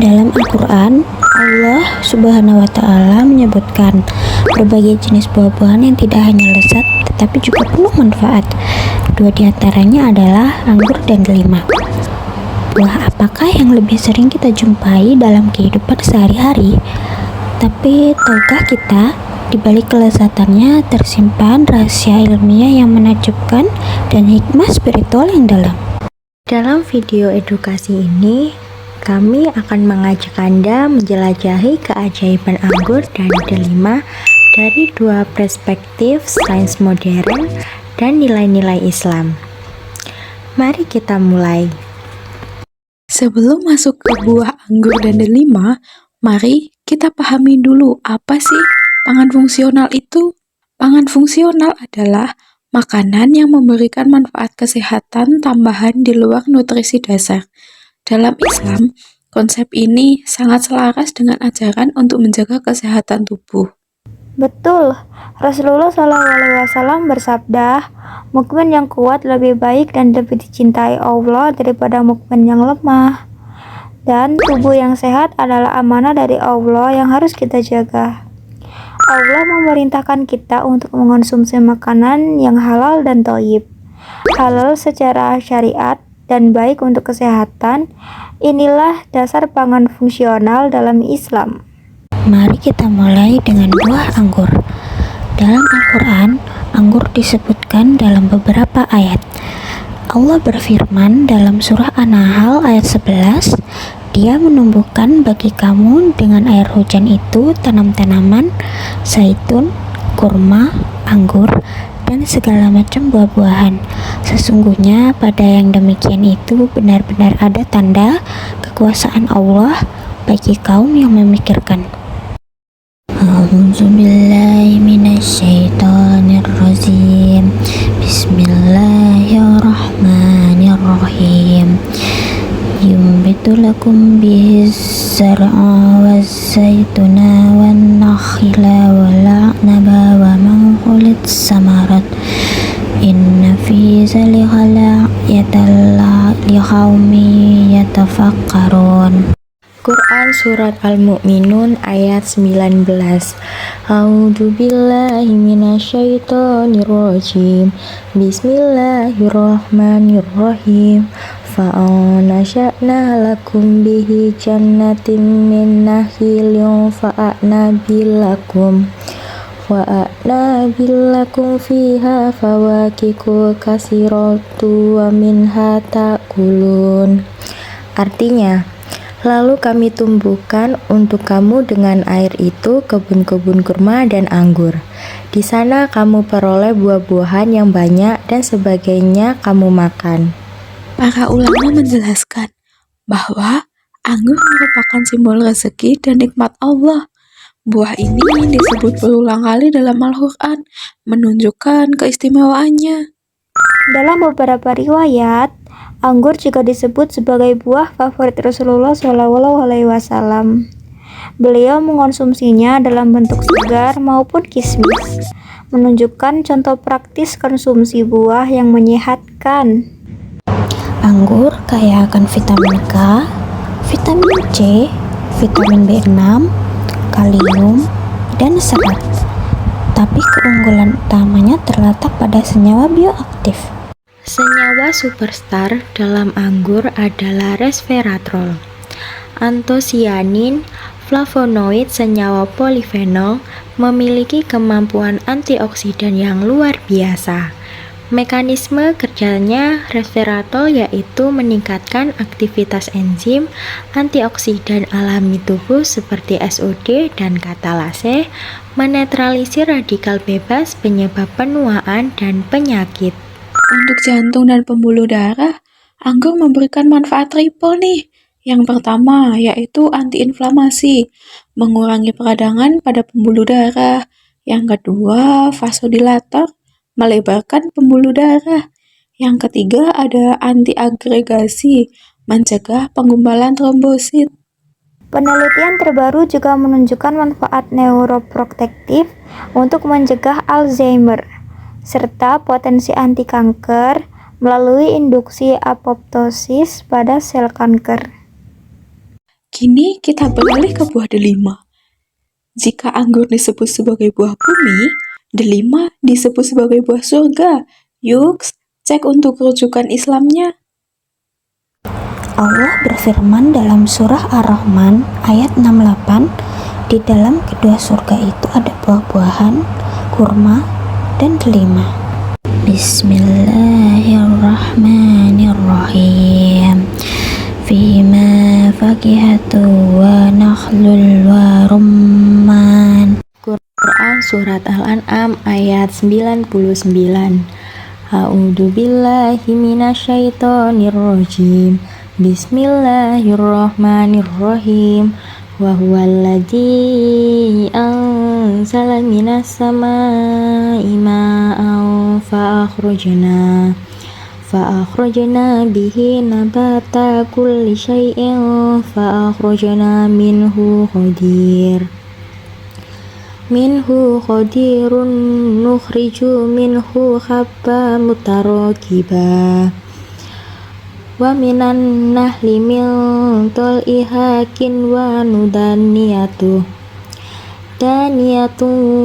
Dalam Al-Quran, Allah Subhanahu wa Ta'ala menyebutkan berbagai jenis buah-buahan yang tidak hanya lezat tetapi juga penuh manfaat. Dua di antaranya adalah anggur dan delima. Buah apakah yang lebih sering kita jumpai dalam kehidupan sehari-hari? Tapi tahukah kita, di balik kelezatannya tersimpan rahasia ilmiah yang menakjubkan dan hikmah spiritual yang dalam. Dalam video edukasi ini, kami akan mengajak Anda menjelajahi keajaiban anggur dan delima dari dua perspektif sains modern dan nilai-nilai Islam. Mari kita mulai. Sebelum masuk ke buah anggur dan delima, mari kita pahami dulu apa sih pangan fungsional itu. Pangan fungsional adalah makanan yang memberikan manfaat kesehatan tambahan di luar nutrisi dasar. Dalam Islam, konsep ini sangat selaras dengan ajaran untuk menjaga kesehatan tubuh. Betul, Rasulullah SAW bersabda, mukmin yang kuat lebih baik dan lebih dicintai Allah daripada mukmin yang lemah. Dan tubuh yang sehat adalah amanah dari Allah yang harus kita jaga. Allah memerintahkan kita untuk mengonsumsi makanan yang halal dan thayyib. Halal secara syariat dan baik untuk kesehatan, inilah dasar pangan fungsional dalam Islam. Mari kita mulai dengan buah anggur. Dalam Al-Quran, anggur disebutkan dalam beberapa ayat. Allah berfirman dalam surah An-Nahl ayat 11, Dia menumbuhkan bagi kamu dengan air hujan itu tanam-tanaman, zaitun, kurma, anggur, dan segala macam buah-buahan. Sesungguhnya pada yang demikian itu benar-benar ada tanda kekuasaan Allah bagi kaum yang memikirkan. A'udzubillahi minasyaitonirrajim. Bismillahirrahmanirrahim. Yumbitu lakum bihis zar'a waz-zaytuna wan-nakhila wal-a'naba wa man khulit samarat. Inna fi zalika la'ayatan liqaumin yatafakkarun. Quran Surat Al-Mu'minun ayat 19. A'udzubillahi minasyaitonirrajim. Bismillahirrahmanirrahim. Fa'anasha'na lakum bihi jannatin min nakhilin fa'anabilakum fiha fawakihu kasiratu wa minha ta'kulun. Artinya, lalu kami tumbuhkan untuk kamu dengan air itu kebun-kebun kurma dan anggur. Di sana kamu peroleh buah-buahan yang banyak dan sebagainya kamu makan. Para ulama menjelaskan bahwa anggur merupakan simbol rezeki dan nikmat Allah. Buah ini disebut berulang kali dalam Al-Quran, menunjukkan keistimewaannya. Dalam beberapa riwayat, anggur juga disebut sebagai buah favorit Rasulullah SAW. Beliau mengonsumsinya dalam bentuk segar maupun kismis, menunjukkan contoh praktis konsumsi buah yang menyehatkan. Anggur kaya akan vitamin K, vitamin C, vitamin B6, kalium, dan serat. Tapi keunggulan utamanya terletak pada senyawa bioaktif. Senyawa superstar dalam anggur adalah resveratrol, antosianin, flavonoid, senyawa polifenol, memiliki kemampuan antioksidan yang luar biasa. Mekanisme kerjanya resveratrol yaitu meningkatkan aktivitas enzim antioksidan alami tubuh seperti SOD dan katalase, menetralisir radikal bebas penyebab penuaan dan penyakit. Untuk jantung dan pembuluh darah, anggur memberikan manfaat triple nih. Yang pertama yaitu antiinflamasi, mengurangi peradangan pada pembuluh darah. Yang kedua, vasodilator, melebarkan pembuluh darah. Yang ketiga ada antiagregasi, mencegah penggumpalan trombosit. Penelitian terbaru juga menunjukkan manfaat neuroprotektif untuk mencegah Alzheimer, serta potensi anti kanker melalui induksi apoptosis pada sel kanker. Kini kita beralih ke buah delima. Jika anggur disebut sebagai buah bumi, delima disebut sebagai buah surga. Yuks, cek untuk rujukan Islamnya. Allah berfirman dalam surah Ar-Rahman ayat 68, di dalam kedua surga itu ada buah-buahan, kurma, dan delima. Bismillahirrahmanirrahim. Fima fakihatu wa nakhlul wa rumman. Quran Surat Al-An'am ayat 99. A'udzu billahi minasyaitonir rajim. Bismillahirrahmanirrahim. Wa huwallazi anzala minas samaa'i ma'an fa'akhrajna bihi nabata kulli syai'in fa'akhrajna minhu qadirun nukhriju minhu habba mutarakiba wa minan nahli min tal'iha kinwanu daniyatu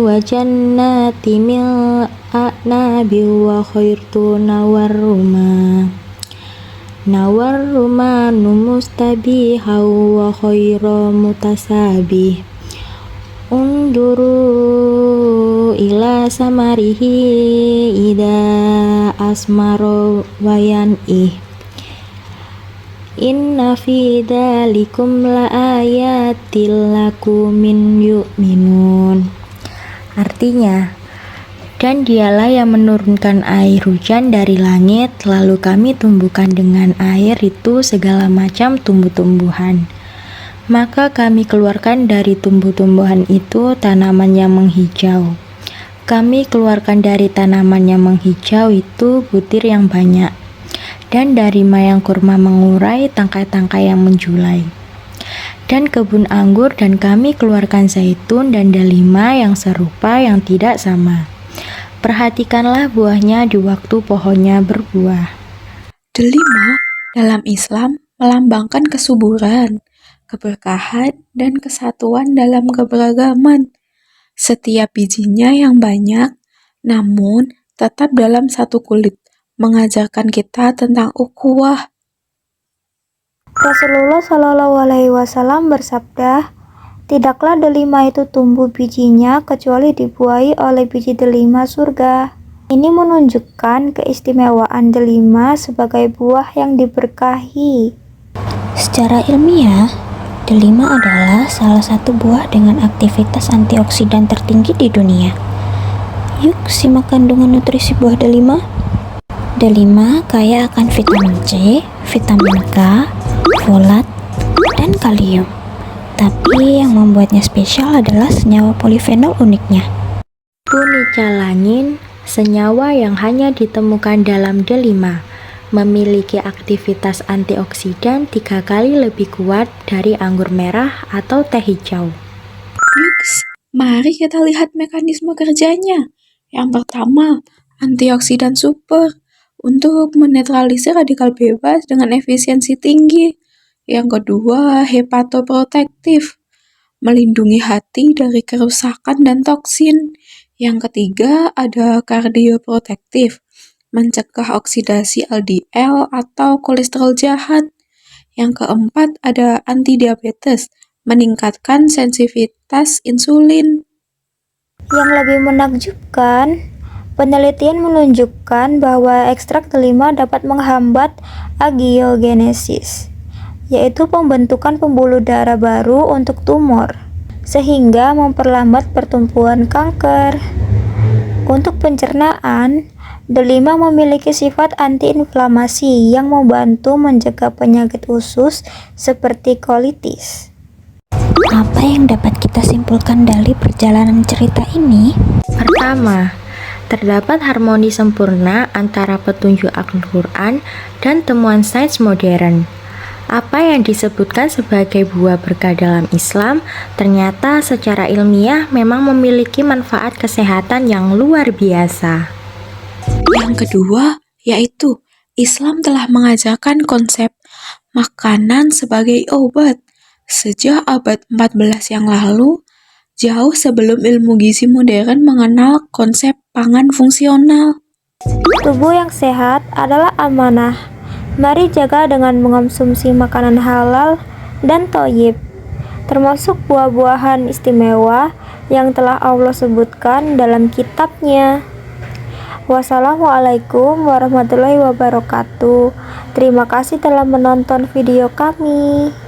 wa jannati min a'nabi wa khairtu nawarrumanu mustabiha wa khairu mutasabih unduru ila samarihi ida asmaro wayan'ih inna fi dzalikum laayatil lakum yu'minun. Artinya, dan dialah yang menurunkan air hujan dari langit, lalu kami tumbuhkan dengan air itu segala macam tumbuh-tumbuhan. Maka kami keluarkan dari tumbuh-tumbuhan itu tanaman yang menghijau. Kami keluarkan dari tanaman yang menghijau itu butir yang banyak, dan dari mayang kurma mengurai tangkai-tangkai yang menjulai. Dan kebun anggur, dan kami keluarkan zaitun dan delima yang serupa yang tidak sama. Perhatikanlah buahnya di waktu pohonnya berbuah. Delima dalam Islam melambangkan kesuburan, keberkahan, dan kesatuan dalam keberagaman. Setiap bijinya yang banyak, namun tetap dalam satu kulit, mengajarkan kita tentang ukhuwah. Rasulullah Shallallahu Alaihi Wasallam bersabda, tidaklah delima itu tumbuh bijinya kecuali dibuahi oleh biji delima surga. Ini menunjukkan keistimewaan delima sebagai buah yang diberkahi. Secara ilmiah, delima adalah salah satu buah dengan aktivitas antioksidan tertinggi di dunia. Yuk simak kandungan nutrisi buah delima. Delima kaya akan vitamin C, vitamin K, folat, dan kalium. Tapi yang membuatnya spesial adalah senyawa polifenol uniknya. Punicalanin, senyawa yang hanya ditemukan dalam delima, memiliki aktivitas antioksidan 3 kali lebih kuat dari anggur merah atau teh hijau. Yuks, mari kita lihat mekanisme kerjanya. Yang pertama, antioksidan super untuk menetralisir radikal bebas dengan efisiensi tinggi. Yang kedua, hepatoprotektif, melindungi hati dari kerusakan dan toksin. Yang ketiga, ada kardioprotektif, mencegah oksidasi LDL atau kolesterol jahat. Yang keempat, ada antidiabetes, meningkatkan sensitivitas insulin. Yang lebih menakjubkan, penelitian menunjukkan bahwa ekstrak delima dapat menghambat angiogenesis, yaitu pembentukan pembuluh darah baru untuk tumor, sehingga memperlambat pertumbuhan kanker. Untuk pencernaan, delima memiliki sifat antiinflamasi yang membantu mencegah penyakit usus seperti kolitis. Apa yang dapat kita simpulkan dari perjalanan cerita ini? Pertama, terdapat harmoni sempurna antara petunjuk Al-Quran dan temuan sains modern. Apa yang disebutkan sebagai buah berkah dalam Islam ternyata secara ilmiah memang memiliki manfaat kesehatan yang luar biasa. Yang kedua, yaitu Islam telah mengajarkan konsep makanan sebagai obat. Sejak abad 14 yang lalu, jauh sebelum ilmu gizi modern mengenal konsep pangan fungsional. Tubuh yang sehat adalah amanah. Mari jaga dengan mengonsumsi makanan halal dan thoyyib, termasuk buah-buahan istimewa yang telah Allah sebutkan dalam kitabnya. Wassalamualaikum warahmatullahi wabarakatuh. Terima kasih telah menonton video kami.